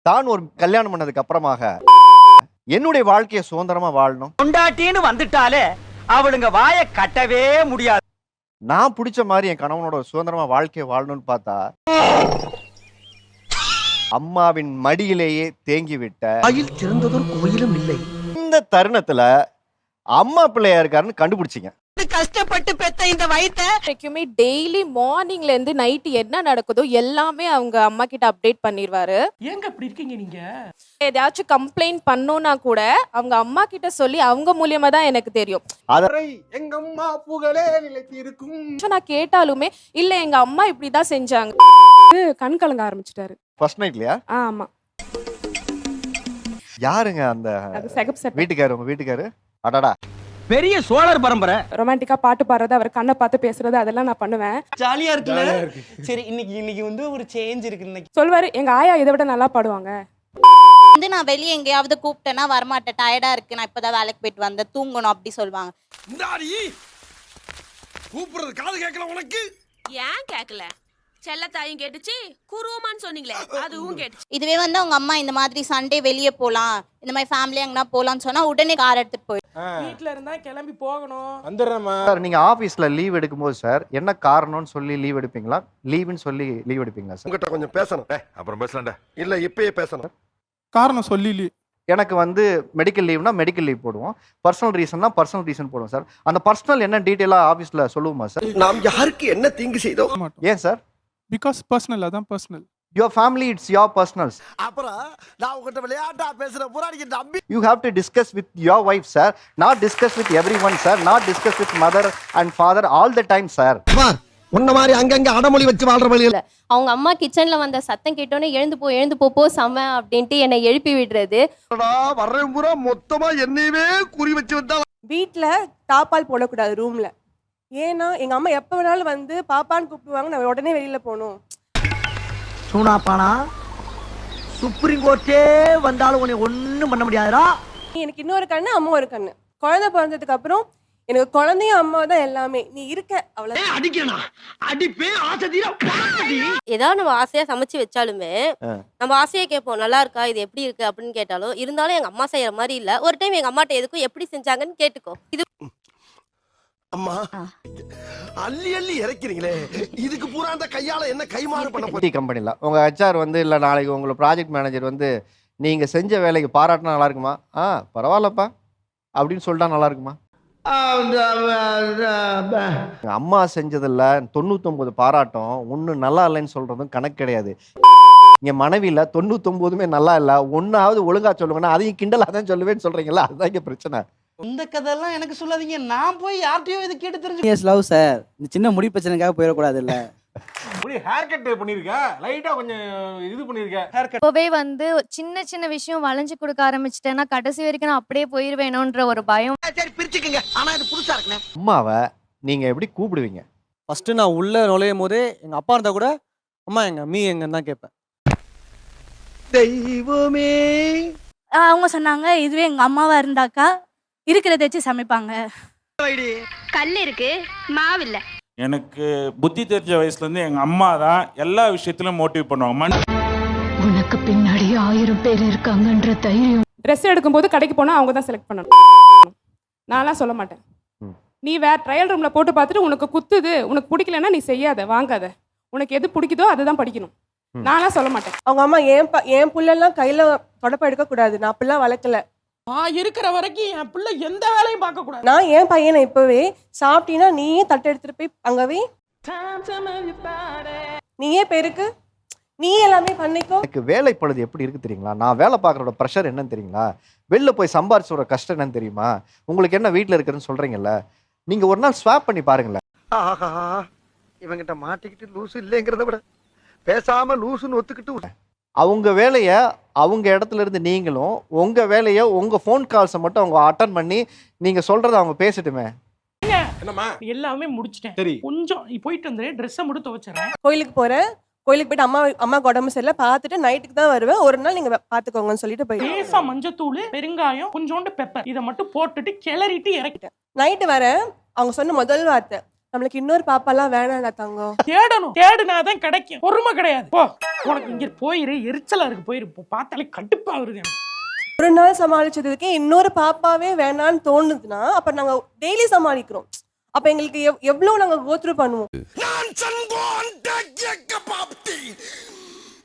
தான் ஒரு கல்யாணம் பண்ணதுக்கு அப்புறமாக என்னுடைய வாழ்க்கையை சுதந்திரமா வாழணும். கொண்டாட்டின்னு வந்துட்டாலே அவளுங்க வாயை கட்டவே முடியாது. நான் பிடிச்ச மாதிரி என் கணவனோட சுதந்திரமா வாழ்க்கையை வாழணும்னு பார்த்தா அம்மாவின் மடியிலேயே தேங்கிவிட்ட சிறந்ததொரு கோயிலும் இல்லை. இந்த தருணத்துல அம்மா பிள்ளையா இருக்காருன்னு கண்டுபிடிச்சிங்க. கஷ்டப்பட்டு பெத்த இந்த வயித்தை டெய்லி மார்னிங்ல இருந்து நைட் என்ன நடக்குதோ எல்லாமே அவங்க அம்மா கிட்ட அப்டேட் பண்ணிடுவாரு. ஏங்க அப்படி இருக்கீங்க நீங்க? ஏதாச்சும் கம்ப்ளைண்ட் பண்ணோம்னா கூட அவங்க அம்மா கிட்ட சொல்லி அவங்க மூலியமா தான் எனக்கு தெரியும். எங்க அம்மா புகழே நிலைத்து இருக்கும். நான் கேட்டாலுமே இல்ல எங்க அம்மா இப்படிதான் செஞ்சாங்க. கண் கலங்க ஆரம்பிச்சிட்டாரு ஃபர்ஸ்ட் நைட்லயா? ஆமா. யாருங்க அந்த வீட்டுக்காரு? உங்க வீட்டுக்காரு அடடா பெரிய சோழர் பரம்பரை. ரொமான்டிக்கா பாட்டு பாடுறது, அவர் கண்ணை பார்த்து பேசுறது, அதெல்லாம் நான் பண்ணுவேன். ஜாலியா இருக்குல்ல? சரி, இன்னைக்கு வந்து ஒரு சேஞ்ச் இருக்கு. இன்னைக்கு சொல்வாரு எங்க ஆயா இதை விட நல்லா பாடுவாங்க. வந்து நான் வெளியே எங்கேயாவது கூப்பிட்டேன்னா வரமாட்டேன், டயர்டா இருக்கு, நான் இப்பதான் வேலைக்கு போயிட்டு வந்தேன், தூங்கணும் அப்படி சொல்லுவாங்க. கூப்பிடுறது காது கேட்கல உனக்கு? ஏன் கேட்கல? செல்லத்தாயும் கேட்டுச்சு, குருவமான்னு சொன்னீங்களே அதுவும் கேட்டுச்சு. இதுவே வந்து அவங்க அம்மா இந்த மாதிரி சண்டே வெளியே போலாம், இந்த மாதிரி ஃபேமிலி எங்கன்னா போலாம்னு சொன்னா உடனே கார் எடுத்துட்டு போய் வீட்ல இருந்தா கிளம்பி போகணும். வந்துடுறேம்மா. சார் நீங்க ஆபீஸ்ல லீவ் எடுக்கும்போது சார் என்ன காரணம்னு சொல்லி லீவ் எடுப்பீங்களா? லீவுன்னு சொல்லி லீவ் எடுப்பீங்களா சார்? உங்ககிட்ட கொஞ்சம் பேசணும். அப்புறம் பேசலாம்டா. இல்ல இப்பயே பேசணும். காரணம் சொல்லி எனக்கு வந்து மெடிக்கல் லீவ்னா மெடிக்கல் லீவ் போடுவோம், பர்சனல் ரீசன்னா பர்சனல் ரீசன் போடுவோம் சார். அந்த பர்சனல் என்ன டீடைலா ஆபீஸ்ல சொல்லுவோமா சார்? நாம் யாருக்கு என்ன தீங்கு செய்தோம்? ஏன் சார்? பிகாஸ் பர்சனல், அதான் personal. Your family, it's your personals. அப்புறம் நான் உங்ககிட்ட விளையாட்டா பேசுற புறாடிக்கு நம்பி You have to discuss with your wife, sir. Not discuss with everyone, sir. Not discuss with mother and father all the time, sir. உன்ன மாதிரி அங்கங்க அடமொழி வச்சு வாழ்ற வழியில அவங்க அம்மா கிச்சன்ல வந்த சத்தம் கேட்டோன்னே எழுந்து போ சம அப்படின்ட்டு என்னை எழுப்பி விடுறது. வர்றேன் பூரா மொத்தமா என்னையவே குறி வச்சு வந்தா. வீட்ல தாப்பால் போடக்கூடாது ரூம்ல. ஏன்னா எங்க அம்மா எப்ப வேணாலும் வந்து பாப்பான்னு கூப்பிடுவாங்க, நான் உடனே வெளியில போகணும். சூனாப்பானா சுப்ரீம் கோர்ட்டே வந்தாலும் உன்னை ஒண்ணும் பண்ண முடியாதுடா. எனக்கு இன்னொரு கண்ணு, அம்மா ஒரு கண்ணு. குழந்தை பிறந்ததுக்கு அப்புறம் எனக்கு குழந்தையும் அம்மா தான் எல்லாமே. நீ இருக்க அவ்வளவு அடிக்கணும், அடிப்பே ஆசையா. ஏதாவது நம்ம ஆசையா சமைச்சு வச்சாலுமே நம்ம ஆசையா கேட்போம், நல்லா இருக்கா, இது எப்படி இருக்கு அப்படின்னு கேட்டாலும் இருந்தாலும் எங்க அம்மா செய்யற மாதிரி இல்ல. ஒரு டைம் எங்க அம்மாட்ட எதுக்கும் எப்படி செஞ்சாங்கன்னு கேட்டுக்கோ. இது அம்மா அள்ளி அள்ளி இறக்கிறீங்களே, இதுக்கு பூரா அந்த கையால என்ன கைமாறு பண்ண ஐடி கம்பெனில உங்க ஹெச்ஆர் வந்து இல்ல நாளைக்கு உங்களை ப்ராஜெக்ட் மேனேஜர் வந்து நீங்க செஞ்ச வேலைக்கு பாராட்டினா நல்லா இருக்குமா? பரவாயில்லப்பா அப்படின்னு சொல்லிட்டா நல்லா இருக்குமா? அம்மா செஞ்சதில்ல 99 பாராட்டம், ஒண்ணு நல்லா இல்லைன்னு சொல்றதும் கணக்கு கிடையாது. இங்க மனைவியில 99மே நல்லா இல்ல, ஒன்னாவது ஒழுங்கா சொல்லுங்கன்னா அதையும் கிண்டலா தான் சொல்லுவேன்னு சொல்றீங்களா? அதுதான் இங்க பிரச்சனை. இந்த கதையெல்லாம் எனக்கு சொல்லாதீங்க, நான் போய் யார்ட்டையோ இது கேட்டு தெரிஞ்சு. எஸ் லவ் சார், இந்த சின்ன முடி பிரச்சனைக்காக போயிடக்கூடாது இல்ல. ஹேர் கட் பண்ணிருக்க, லைட்டா கொஞ்சம் இது பண்ணிருக்க. இப்பவே வந்து சின்ன சின்ன விஷயம் வளைஞ்சு கொடுக்க ஆரம்பிச்சிட்டேன்னா கடைசி வரைக்கும் நான் அப்படியே போயிருவேணும்ன்ற ஒரு பயம். சரி பிரிச்சுக்கங்க, ஆனா இது புதுசா இருக்குனே. அம்மாவை நீங்க எப்படி கூப்பிடுவீங்க? ஃபர்ஸ்ட் நான் உள்ள நுழையும் போதே எங்க அப்பா இருந்தா கூட அம்மா எங்க மீ எங்கன்னு தான் கேட்பேன். தெய்வமே. அவங்க சொன்னாங்க இதுவே எங்க அம்மாவா இருந்தாக்கா இருக்கிறத வச்சு சமைப்பாங்க. கல் இருக்கு, மாவில்ல. எனக்கு புத்தி தெரிஞ்ச வயசுல இருந்து எங்க அம்மா தான் எல்லா விஷயத்திலும் மோட்டிவ் பண்ணுவாங்க. உனக்கு பின்னாடி 1000 பேர் இருக்காங்கன்ற தைரியம். ட்ரெஸ் எடுக்கும்போது கடைக்கு போனா அவங்க தான் செலக்ட் பண்ணணும். நான்லாம் சொல்ல மாட்டேன். நீ வேற ட்ரையல் ரூம்ல போட்டு பார்த்துட்டு உனக்கு குத்துது, உனக்கு பிடிக்கலன்னா நீ செய்யாத, வாங்காத, உனக்கு எது பிடிக்குதோ அதுதான் படிக்கணும். நான்லாம் சொல்ல மாட்டேன். அவங்க அம்மா என் புள்ளெல்லாம் கையில தொடப்ப எடுக்க கூடாது, நான் அப்படிலாம் வளர்க்கல. நான் இருக்கிற வரைக்கும் என் பிள்ளை எந்த வேலையும் பார்க்க கூடாது. நான் என் பையனை இப்பவே சாப்பிட்டீங்கன்னா நீயே தட்டை எடுத்துட்டு போய் அங்கவே நீயே பெருக்கு, நீ எல்லாமே பண்ணிக்கோ. எனக்கு வேலை பழுது எப்படி இருக்கு தெரியுங்களா? நான் வேலை பார்க்கறோட ப்ரெஷர் என்னன்னு தெரியுங்களா? வெளில போய் சம்பாரிச்சோட கஷ்டம் என்னன்னு தெரியுமா? உங்களுக்கு என்ன வீட்டில் இருக்குன்னு சொல்றீங்கல்ல, நீங்க ஒரு நாள் ஸ்வாப் பண்ணி பாருங்களேன். ஆஹா, இவங்கிட்ட மாட்டிக்கிட்டு லூசு இல்லைங்கிறத விட பேசாம லூசுன்னு ஒத்துக்கிட்டு அவங்க வேலையை அவங்க இடத்துல இருந்து நீங்களும் உங்க வேலையை உங்க ஃபோன் கால்ஸை மட்டும் அவங்க அட்டன் பண்ணி நீங்க சொல்றதை அவங்க பேசட்டுமே. என்னம்மா எல்லாமே முடிச்சிட்டேன். சரி, கொஞ்சம் போயிட்டு வந்து ட்ரெஸ்ஸை மட்டும் துவைச்சறேன். கோயிலுக்கு போறேன், கோயிலுக்கு போயிட்டு அம்மாக்கு உடம்பு சரியில்லை பார்த்துட்டு நைட்டுக்கு தான் வருவேன், ஒரு நாள் நீங்க பாத்துக்கோங்கன்னு சொல்லிட்டு போயிட்டேன். லேசா மஞ்சத்தூள், பெருங்காயம், கொஞ்சோண்டு பெப்பர் இதை மட்டும் போட்டுட்டு கிளறிட்டு இறக்கிட்டேன். நைட்டு வரேன், அவங்க சொன்ன முதல் வார்த்தை நம்மளுக்கு இன்னொரு பாப்பாலாம் வேணாம்டா தங்கம். தேடணும், தேடுனாதான் கிடைக்கும். பொறுமை கிடையாது. போ உனக்கு இங்க போயிரு, எரிச்சலா இருக்கு, போயிரு. பார்த்தாலே கடுப்பா வருது எனக்கு. ஒரு நாள் சமாளிச்சதுக்கு இன்னொரு பாப்பாவே வேணான்னு தோணுதுன்னா அப்ப நாங்க டெய்லி சமாளிக்கிறோம். அப்ப எங்களுக்கு எவ்வளவு நாங்க கோத்ரூ பண்ணுவோம். நான் சன்கோன் டக்கே பாப்தி